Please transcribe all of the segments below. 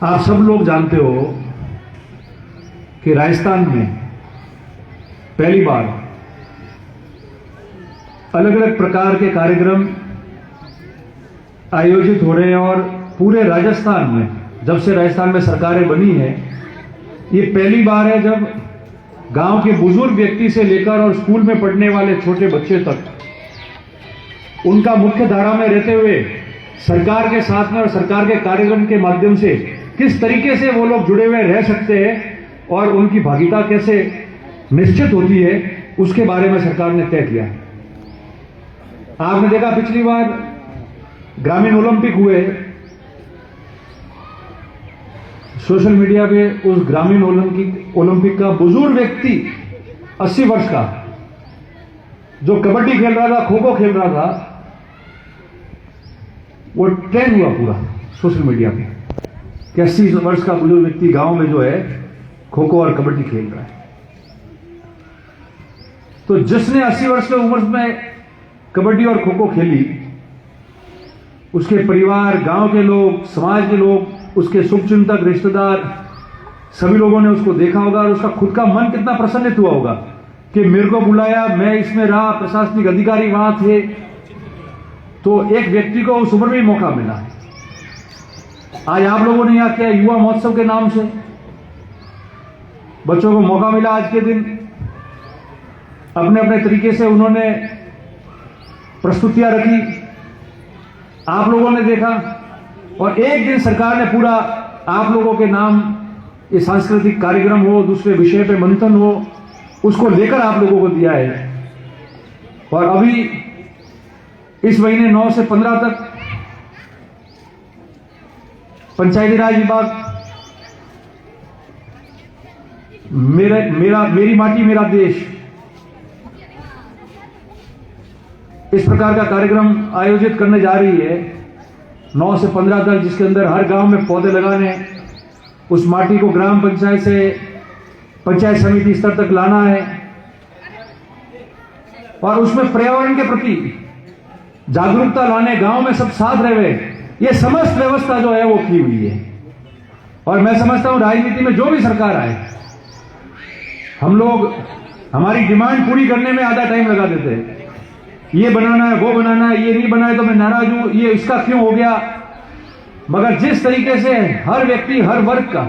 आप सब लोग जानते हो कि राजस्थान में पहली बार अलग अलग प्रकार के कार्यक्रम आयोजित हो रहे हैं और पूरे राजस्थान में जब से राजस्थान में सरकारें बनी है ये पहली बार है जब गांव के बुजुर्ग व्यक्ति से लेकर और स्कूल में पढ़ने वाले छोटे बच्चे तक उनका मुख्य धारा में रहते हुए सरकार के साथ में और सरकार के कार्यक्रम के माध्यम से किस तरीके से वो लोग जुड़े हुए रह सकते हैं और उनकी भागीदारी कैसे निश्चित होती है उसके बारे में सरकार ने तय किया। आपने देखा पिछली बार ग्रामीण ओलंपिक हुए, सोशल मीडिया पे उस ग्रामीण ओलंपिक का बुजुर्ग व्यक्ति 80 वर्ष का जो कबड्डी खेल रहा था, खो खो खेल रहा था, वो ट्रेंड हुआ पूरा सोशल मीडिया पे कि 80 वर्ष का बुजुर्ग व्यक्ति गांव में जो है खो खो और कबड्डी खेल रहा है। तो जिसने 80 वर्ष की उम्र में कबड्डी और खो खो खेली उसके परिवार, गांव के लोग, समाज के लोग, उसके शुभचिंतक, रिश्तेदार सभी लोगों ने उसको देखा होगा और उसका खुद का मन कितना प्रसन्नित हुआ होगा कि मेरे को बुलाया, मैं इसमें रहा, प्रशासनिक अधिकारी वहां थे, तो एक व्यक्ति को उस उम्र में मौका मिला। आज आप लोगों ने यहां किया युवा महोत्सव के नाम से बच्चों को मौका मिला। आज के दिन अपने अपने तरीके से उन्होंने प्रस्तुतियां रखी, आप लोगों ने देखा और एक दिन सरकार ने पूरा आप लोगों के नाम ये सांस्कृतिक कार्यक्रम हो, दूसरे विषय पे मंथन हो, उसको लेकर आप लोगों को दिया है। और अभी इस महीने 9 से 15 तक पंचायती राज विभाग मेरी माटी मेरा देश इस प्रकार का कार्यक्रम आयोजित करने जा रही है 9 से 15 तक, जिसके अंदर हर गांव में पौधे लगाने, उस माटी को ग्राम पंचायत से पंचायत समिति स्तर तक लाना है और उसमें पर्यावरण के प्रति जागरूकता लाने, गांव में सब साथ रहे, ये समस्त व्यवस्था जो है वो की हुई है। और मैं समझता हूं राजनीति में जो भी सरकार आए, हम लोग हमारी डिमांड पूरी करने में आधा टाइम लगा देते हैं, ये बनाना है, वो बनाना है, ये नहीं बनाए तो मैं नाराज हूं, ये इसका क्यों हो गया। मगर जिस तरीके से हर व्यक्ति, हर वर्ग का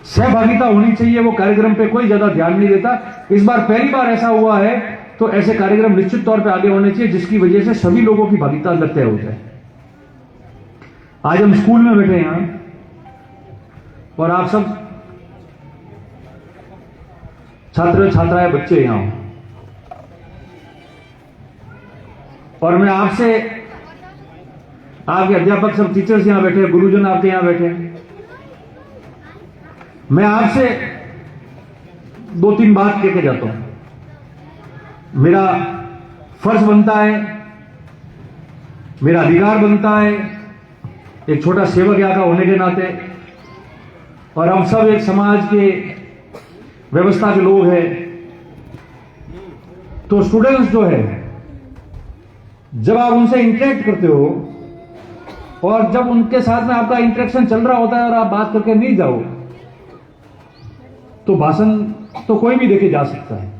सहभागिता होनी चाहिए, वो कार्यक्रम पे कोई ज्यादा ध्यान नहीं देता। इस बार पहली बार ऐसा हुआ है, तो ऐसे कार्यक्रम निश्चित तौर पे आगे होने चाहिए जिसकी वजह से सभी लोगों की भागीदारी तय हो जाए। आज हम स्कूल में बैठे हैं यहां और आप सब छात्र छात्राएं, बच्चे यहां हो और मैं आपसे, आपके अध्यापक सब टीचर्स यहां बैठे हैं, गुरुजन आपके यहां बैठे हैं, मैं आपसे 2-3 बात कह के जाता हूं। मेरा फर्ज बनता है, मेरा अधिकार बनता है एक छोटा सेवक यहां का होने के नाते, और हम सब एक समाज के व्यवस्था के लोग हैं। तो स्टूडेंट्स जो है, जब आप उनसे इंटरेक्ट करते हो और जब उनके साथ में आपका इंटरेक्शन चल रहा होता है और आप बात करके नहीं जाओ, तो भाषण तो कोई भी देके जा सकता है,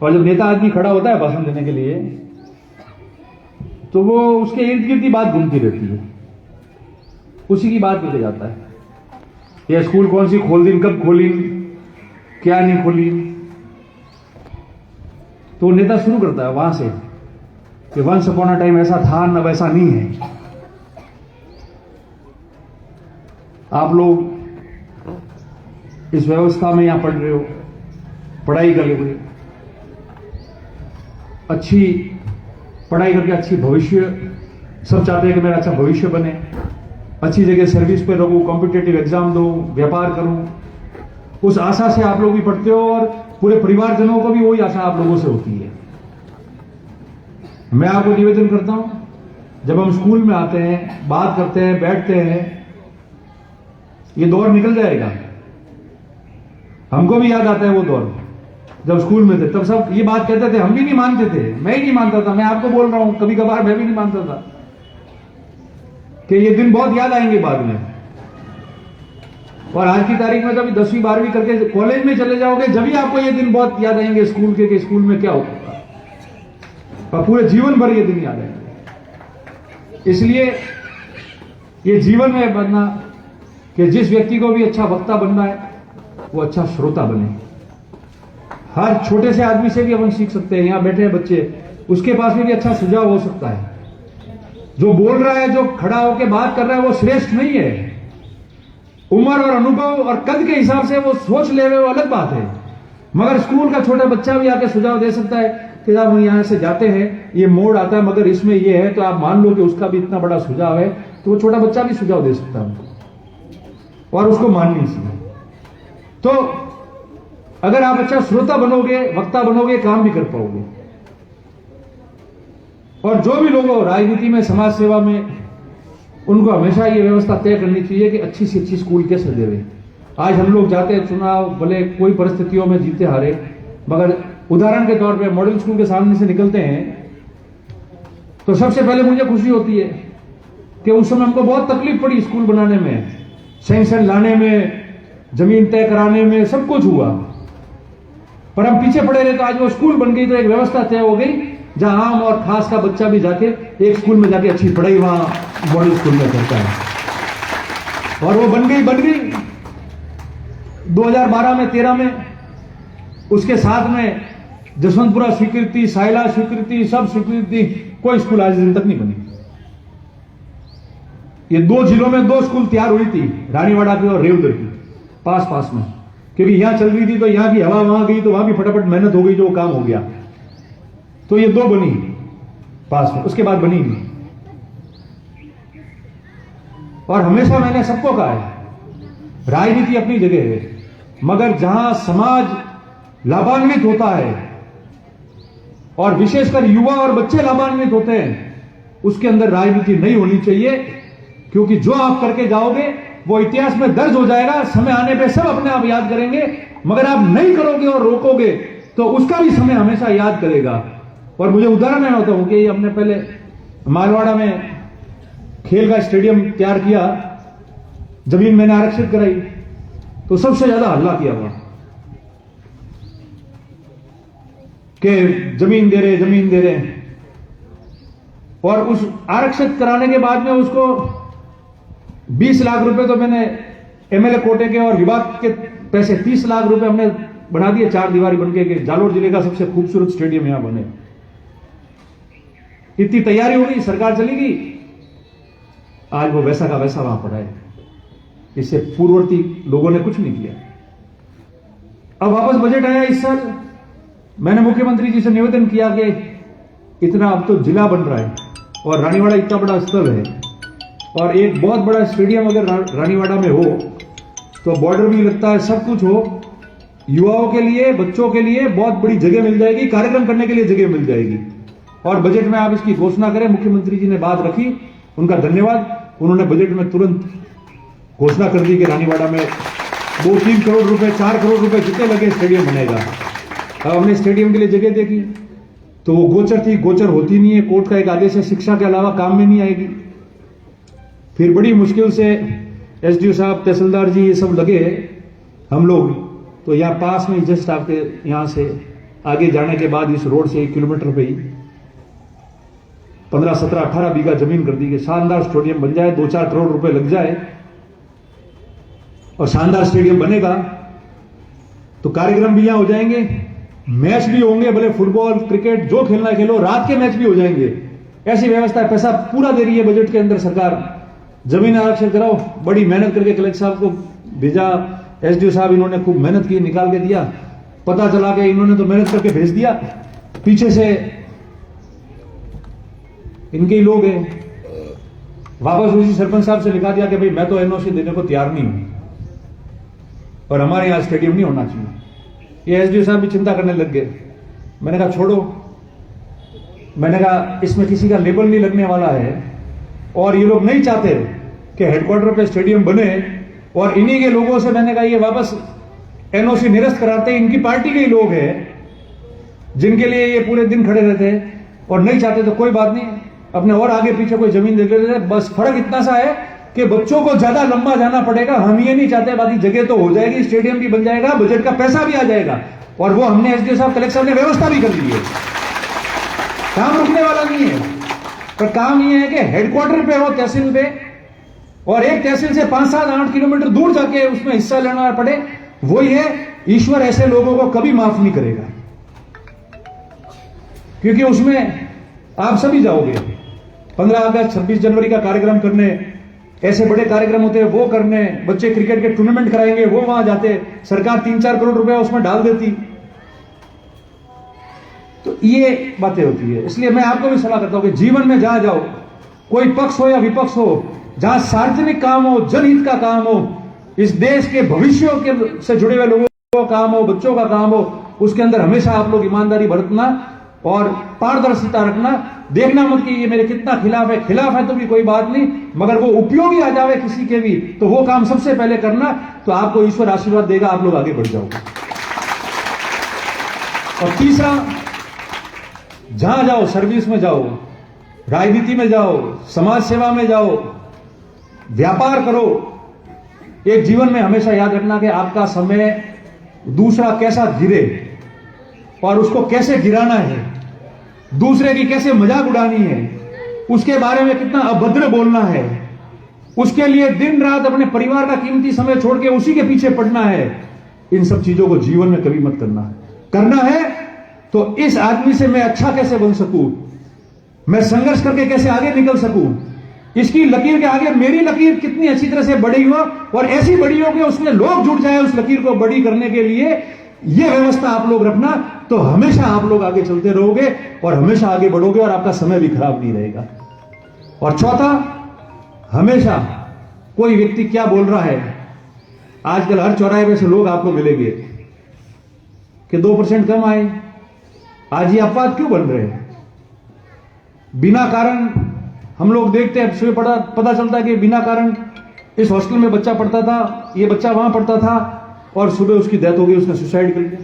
और जब नेता आदमी खड़ा होता है भाषण देने के लिए तो वो उसके इर्द गिर्द की बात घूमती रहती है, उसी की बात लेके जाता है। यह स्कूल कौन सी खोल दी, कब खोली, क्या नहीं खोली, तो नेता शुरू करता है वहां से कि वंस अपॉन अ टाइम ऐसा था, न वैसा नहीं है। आप लोग इस व्यवस्था में यहां पढ़ रहे हो, पढ़ाई कर रहे हो, अच्छी पढ़ाई करके अच्छी भविष्य, सब चाहते हैं कि मेरा अच्छा भविष्य बने, अच्छी जगह सर्विस पे रहूं, कॉम्पिटिटिव एग्जाम दूं, व्यापार करूं, उस आशा से आप लोग भी पढ़ते हो और पूरे परिवारजनों को भी वही आशा आप लोगों से होती है। मैं आपको निवेदन करता हूं, जब हम स्कूल में आते हैं, बात करते हैं, बैठते हैं, ये दौर निकल जाएगा। हमको भी याद आता है वो दौर, जब स्कूल में थे तब सब ये बात कहते थे, हम भी नहीं मानते थे, मैं ही नहीं मानता था, मैं आपको बोल रहा हूं, कभी कभार मैं भी नहीं मानता था। कि ये दिन बहुत याद आएंगे बाद में। और आज की तारीख में कभी 10वीं 12वीं करके कॉलेज में चले जाओगे, जब भी आपको ये दिन बहुत याद आएंगे स्कूल के, कि स्कूल में क्या होता था, और पूरे जीवन भर ये दिन याद आएंगे। इसलिए ये जीवन में बनना कि जिस व्यक्ति को भी अच्छा वक्ता बनना है वो अच्छा श्रोता बने। हर छोटे से आदमी से भी अपन सीख सकते हैं। यहां बैठे हैं बच्चे, उसके पास में भी अच्छा सुझाव हो सकता है। जो बोल रहा है, जो खड़ा होकर बात कर रहा है, वो श्रेष्ठ नहीं है। उम्र और अनुभव और कद के हिसाब से वो सोच ले रहे, वो अलग बात है। मगर स्कूल का छोटा बच्चा भी आके सुझाव दे सकता है कि साहब हम यहां से जाते हैं, ये मोड़ आता है, मगर इसमें ये है, तो आप मान लो कि उसका भी इतना बड़ा सुझाव है, तो वो छोटा बच्चा भी सुझाव दे सकता है और उसको माननी चाहिए। तो अगर आप अच्छा श्रोता बनोगे, वक्ता बनोगे, काम भी कर पाओगे। और जो भी लोग हो राजनीति में, समाज सेवा में, उनको हमेशा ये व्यवस्था तय करनी चाहिए कि अच्छी से अच्छी स्कूल कैसे देवे। आज हम लोग जाते हैं चुनाव, भले कोई परिस्थितियों में जीते हारे, मगर उदाहरण के तौर पे मॉडल स्कूल के सामने से निकलते हैं तो सबसे पहले मुझे खुशी होती है कि उस समय हमको बहुत तकलीफ पड़ी स्कूल बनाने में, सैंक्शन लाने में, जमीन तय कराने में, सब कुछ हुआ, पर हम पीछे पड़े रहे। तो आज वो स्कूल बन गई, तो एक व्यवस्था तय हो गई जहां आम और खास का बच्चा भी जाके एक स्कूल में जाके अच्छी पढ़ाई वहां मॉडल स्कूल में करता है। और वो बन गई 2012 में, 13 में। उसके साथ में जसवंतपुरा स्वीकृति, साइला स्वीकृति, सब स्वीकृति, कोई स्कूल आज दिन तक नहीं बनी। ये 2 जिलों में 2 स्कूल तैयार हुई थी, रानीवाड़ा की और रेवदर की, पास में, क्योंकि यहां चल रही थी तो यहां की हवा वहां गई, तो वहां भी फटाफट मेहनत हो गई, जो काम हो गया। तो ये 2 बनी पास में, उसके बाद बनी नहीं। और हमेशा मैंने सबको कहा है, राजनीति अपनी जगह है, मगर जहां समाज लाभान्वित होता है और विशेषकर युवा और बच्चे लाभान्वित होते हैं, उसके अंदर राजनीति नहीं होनी चाहिए। क्योंकि जो आप करके जाओगे वो इतिहास में दर्ज हो जाएगा, समय आने पे सब अपने आप याद करेंगे। मगर आप नहीं करोगे और रोकोगे तो उसका भी समय हमेशा याद करेगा। और मुझे उदाहरण मैं होता हूं कि हमने पहले मारवाड़ा में खेल का स्टेडियम तैयार किया, जमीन मैंने आरक्षित कराई, तो सबसे ज्यादा हल्ला किया वहां कि जमीन दे रहे। और उस आरक्षित कराने के बाद में उसको 20 लाख रुपए तो मैंने एमएलए कोटे के और विभाग के पैसे 30 लाख रुपए हमने बना दिए, 4 दीवारी बनके के जालोर जिले का सबसे खूबसूरत स्टेडियम यहां बने। इतनी तैयारी हो गई, सरकार चली गई, आज वो वैसा का वैसा वहां पड़ा है। इससे पूर्ववर्ती लोगों ने कुछ नहीं किया। अब वापस बजट आया इस साल, मैंने मुख्यमंत्री जी से निवेदन किया कि इतना अब तो जिला बन रहा है और रानीवाड़ा इतना बड़ा स्थल है, और एक बहुत बड़ा स्टेडियम अगर रानीवाड़ा में हो तो बॉर्डर भी लगता है, सब कुछ हो, युवाओं के लिए, बच्चों के लिए बहुत बड़ी जगह मिल जाएगी, कार्यक्रम करने के लिए जगह मिल जाएगी। और बजट में आप इसकी घोषणा करें। मुख्यमंत्री जी ने बात रखी, उनका धन्यवाद। उन्होंने बजट में तुरंत घोषणा कर दी कि रानीवाड़ा में 2-3 करोड़ रुपए, 4 करोड़ रुपए जितने लगे स्टेडियम बनेगा। अब हमने स्टेडियम के लिए जगह देखी तो वो गोचर थी, गोचर होती नहीं है, कोर्ट का एक आदेश है, शिक्षा के अलावा काम में नहीं आएगी। फिर बड़ी मुश्किल से एसडीओ साहब, तहसीलदार जी, ये सब लगे हम लोग, तो यहाँ पास में जस्ट आपके यहाँ से आगे जाने के बाद इस रोड से 1 किलोमीटर पे ही 15, 17, 18 बीघा जमीन कर दी कि शानदार स्टेडियम बन जाए, 2-4 करोड़ रुपए लग जाए और शानदार स्टेडियम बनेगा तो कार्यक्रम भी यहां हो जाएंगे, मैच भी होंगे, भले फुटबॉल, क्रिकेट, जो खेलना है खेलो, रात के मैच भी हो जाएंगे। ऐसी व्यवस्था है, पैसा पूरा दे रही है बजट के अंदर सरकार। जमीन आरक्षण कराओ, बड़ी मेहनत करके कलेक्टर साहब को भेजा, एसडीओ साहब इन्होंने खूब मेहनत की, निकाल के दिया। पता चला कि इन्होंने तो मेहनत करके भेज दिया, पीछे से इनके ही लोग हैं, वापस उसी सरपंच साहब से लिखा दिया कि भाई मैं तो एनओसी देने को तैयार नहीं हूं और हमारे यहां स्टेडियम नहीं होना चाहिए। ये एसडीओ साहब भी चिंता करने लग गए। मैंने कहा छोड़ो, मैंने कहा इसमें किसी का लेबल नहीं लगने वाला है और ये लोग नहीं चाहते कि हेडक्वार्टर पे स्टेडियम बने, और इन्हीं के लोगों से मैंने कहा ये वापस एनओसी निरस्त कराते हैं। इनकी पार्टी के ही लोग हैं जिनके लिए ये पूरे दिन खड़े रहते हैं और नहीं चाहते तो कोई बात नहीं, अपने और आगे पीछे कोई जमीन देख लेते हैं। बस फर्क इतना सा है कि बच्चों को ज्यादा लंबा जाना पड़ेगा। हम ये नहीं चाहते, बाकी जगह तो हो जाएगी, स्टेडियम भी बन जाएगा, बजट का पैसा भी आ जाएगा, और वो हमने एसडीओ साहब कलेक्टर ने व्यवस्था भी कर ली है। काम रुकने वाला नहीं है, पर काम ये है कि हेडक्वार्टर पे हो, तहसील पे, और एक तहसील से 5, 7, 8 किलोमीटर दूर जाके उसमें हिस्सा लेना पड़े। वही है, ईश्वर ऐसे लोगों को कभी माफ नहीं करेगा, क्योंकि उसमें आप सभी जाओगे 15 अगस्त 26 जनवरी का कार्यक्रम करने, ऐसे बड़े कार्यक्रम होते हैं वो करने, बच्चे क्रिकेट के टूर्नामेंट कराएंगे, वो वहां जाते, सरकार 3-4 करोड़ रुपया उसमें डाल देती। तो ये बातें होती है। इसलिए मैं आपको भी सलाह करता हूं कि जीवन में जहां जाओ, कोई पक्ष हो या विपक्ष हो, जहां सार्वजनिक काम हो, जनहित का काम हो, इस देश के भविष्य के से जुड़े हुए लोगों का काम हो, बच्चों का काम हो, उसके अंदर हमेशा आप लोग ईमानदारी बरतना और पारदर्शिता रखना। देखना मत कि ये मेरे कितना खिलाफ है तो भी कोई बात नहीं, मगर वो उपयोगी आ जावे किसी के भी, तो वो काम सबसे पहले करना, तो आपको ईश्वर आशीर्वाद देगा, आप लोग आगे बढ़ जाओगे। और तीसरा, जहां जाओ, सर्विस में जाओ, राजनीति में जाओ, समाज सेवा में जाओ, व्यापार करो, एक जीवन में हमेशा याद रखना कि आपका समय दूसरा कैसा गिरे और उसको कैसे गिराना है, दूसरे की कैसे मजाक उड़ानी है, उसके बारे में कितना अभद्र बोलना है, उसके लिए दिन रात अपने परिवार का कीमती समय छोड़ के उसी के पीछे पड़ना है। इन सब चीजों को जीवन में कभी मत करना है तो इस आदमी से मैं अच्छा कैसे बन सकूं, मैं संघर्ष करके कैसे आगे निकल सकूं, इसकी लकीर के आगे मेरी लकीर कितनी अच्छी तरह से बड़ी हो और ऐसी बड़ी हो कि उसमें लोग जुट जाए उस लकीर को बड़ी करने के लिए। यह व्यवस्था आप लोग रखना, तो हमेशा आप लोग आगे चलते रहोगे और हमेशा आगे बढ़ोगे और आपका समय भी खराब नहीं रहेगा। और चौथा, हमेशा कोई व्यक्ति क्या बोल रहा है, आजकल हर चौराहे पे से लोग आपको मिलेंगे कि 2% कम आए, आज ये अपवाद क्यों बन रहे हैं? बिना कारण हम लोग देखते हैं, सुबह पता चलता है कि बिना कारण इस हॉस्टल में बच्चा पढ़ता था, ये बच्चा वहां पढ़ता था और सुबह उसकी डेथ हो गई, उसने सुसाइड कर लिया।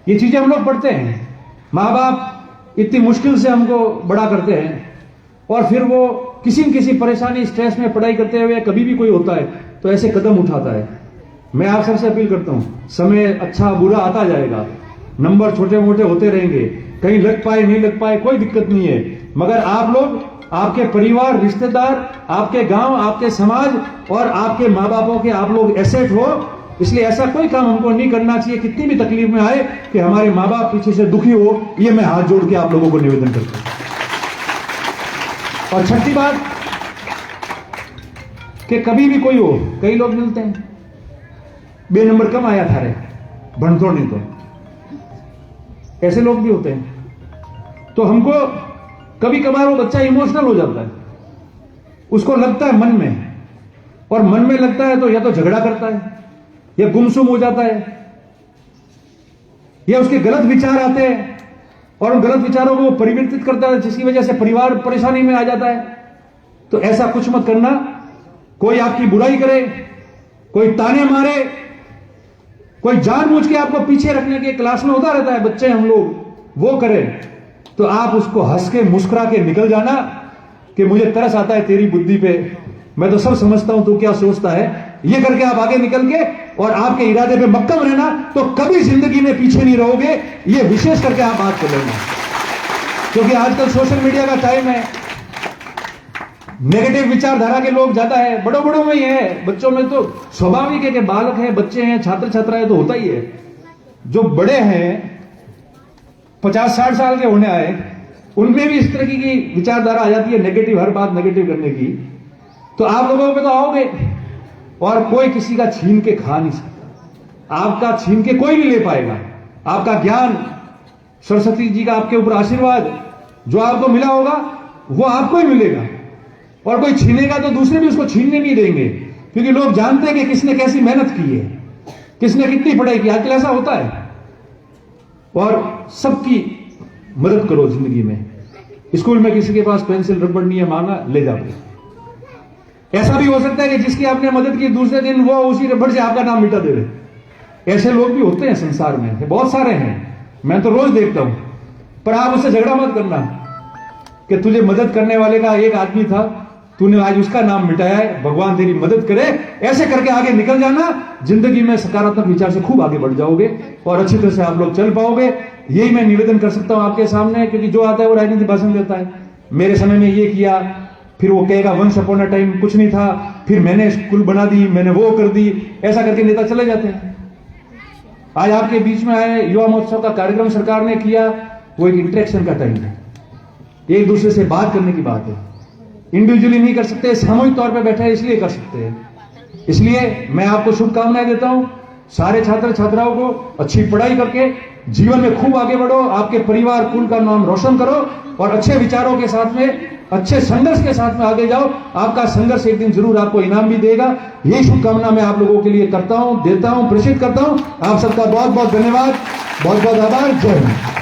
ये चीजें हम लोग पढ़ते हैं। माँ बाप इतनी मुश्किल से हमको बड़ा करते हैं और फिर वो किसी न किसी परेशानी, स्ट्रेस में पढ़ाई करते हुए कभी भी कोई होता है तो ऐसे कदम उठाता है। मैं आप सबसे अपील करता हूं, समय अच्छा बुरा आता जाएगा, नंबर छोटे मोटे होते रहेंगे, कहीं लग पाए नहीं लग पाए कोई दिक्कत नहीं है, मगर आप लोग, आपके परिवार, रिश्तेदार, आपके गांव, आपके समाज और आपके माँ बापों के आप लोग एसेट हो। इसलिए ऐसा कोई काम हमको नहीं करना चाहिए, कितनी भी तकलीफ में आए, कि हमारे माँ बाप पीछे से दुखी हो। ये मैं हाथ जोड़ के आप लोगों को निवेदन करता हूं। और छठी बात, कि कभी भी कोई हो, कई लोग मिलते हैं, 2 नंबर कम आया था रे, भनतोड़ नहीं तो, ऐसे लोग भी होते हैं। तो हमको कभी कभार वो बच्चा इमोशनल हो जाता है, उसको लगता है मन में, और मन में लगता है तो या तो झगड़ा करता है या गुमसुम हो जाता है, या उसके गलत विचार आते हैं और उन गलत विचारों को वो परिवर्तित करता है, जिसकी वजह से परिवार परेशानी में आ जाता है। तो ऐसा कुछ मत करना। कोई आपकी बुराई करे, कोई ताने मारे, कोई जानबूझ के आपको पीछे रखने के, क्लास में होता रहता है बच्चे हम लोग, वो करे, तो आप उसको हंस के मुस्कुरा के निकल जाना कि मुझे तरस आता है तेरी बुद्धि पे, मैं तो सब समझता हूं तू क्या सोचता है। ये करके आप आगे निकल के और आपके इरादे पे मक्कम रहना, तो कभी जिंदगी में पीछे नहीं रहोगे। ये विशेष करके आप बात कर लेना, क्योंकि आजकल सोशल मीडिया का टाइम है, नेगेटिव विचारधारा के लोग ज्यादा है, बड़ों में ही है, बच्चों में तो स्वाभाविक है कि बालक है, बच्चे हैं, छात्र छात्राएं तो होता ही है। जो बड़े हैं 50-60 साल के होने आए, उनमें भी इस तरह की विचारधारा आ जाती है, नेगेटिव, हर बात नेगेटिव करने की। तो आप लोगों पे तो आओगे और कोई किसी का छीन के खा नहीं सकता, आपका छीन के कोई नहीं ले पाएगा। आपका ज्ञान, सरस्वती जी का आपके ऊपर आशीर्वाद जो आपको मिला होगा वो आपको ही मिलेगा, और कोई छीनेगा तो दूसरे भी उसको छीनने नहीं देंगे, क्योंकि लोग जानते हैं कि किसने कैसी मेहनत की है, किसने कितनी पढ़ाई की। आजकल ऐसा होता है। और सबकी मदद करो जिंदगी में। स्कूल में किसी के पास पेंसिल रबड़ नहीं है, मांगा, ले जाओ। ऐसा भी हो सकता है कि जिसकी आपने मदद की, दूसरे दिन वो उसी रबड़ से आपका नाम मिटा दे रहे। ऐसे लोग भी होते हैं संसार में, बहुत सारे हैं, मैं तो रोज देखता हूं। पर आप उससे झगड़ा मत करना कि तुझे मदद करने वाले का एक आदमी था, तूने आज उसका नाम मिटाया है, भगवान तेरी मदद करे। ऐसे करके आगे निकल जाना, जिंदगी में सकारात्मक विचार से खूब आगे बढ़ जाओगे और अच्छी तरह से आप लोग चल पाओगे। यही मैं निवेदन कर सकता हूं आपके सामने, क्योंकि जो आता है वो राजनीतिक भाषण देता है। मेरे समय में ये किया, फिर वो कहेगा वंस अपॉन अ टाइम कुछ नहीं था, फिर मैंने स्कूल बना दी, मैंने वो कर दी, ऐसा करके नेता चले जाते हैं। आज आपके बीच में आए, युवा महोत्सव का कार्यक्रम सरकार ने किया, वो एक इंटरेक्शन का टाइम है, एक दूसरे से बात करने की बात है। इंडिविजुअली नहीं कर सकते, सामूहिक तौर पे बैठे हैं इसलिए कर सकते हैं। इसलिए मैं आपको शुभकामनाएं देता हूं, सारे छात्र छात्राओं को अच्छी पढ़ाई करके जीवन में खूब आगे बढ़ो, आपके परिवार कुल का नाम रोशन करो और अच्छे विचारों के साथ में, अच्छे संघर्ष के साथ में आगे जाओ। आपका संघर्ष एक दिन जरूर आपको इनाम भी देगा। यही शुभकामना मैं आप लोगों के लिए करता हूं, देता हूं, प्रेषित करता हूं। आप सबका बहुत बहुत धन्यवाद, बहुत बहुत आभार। जय हिंद।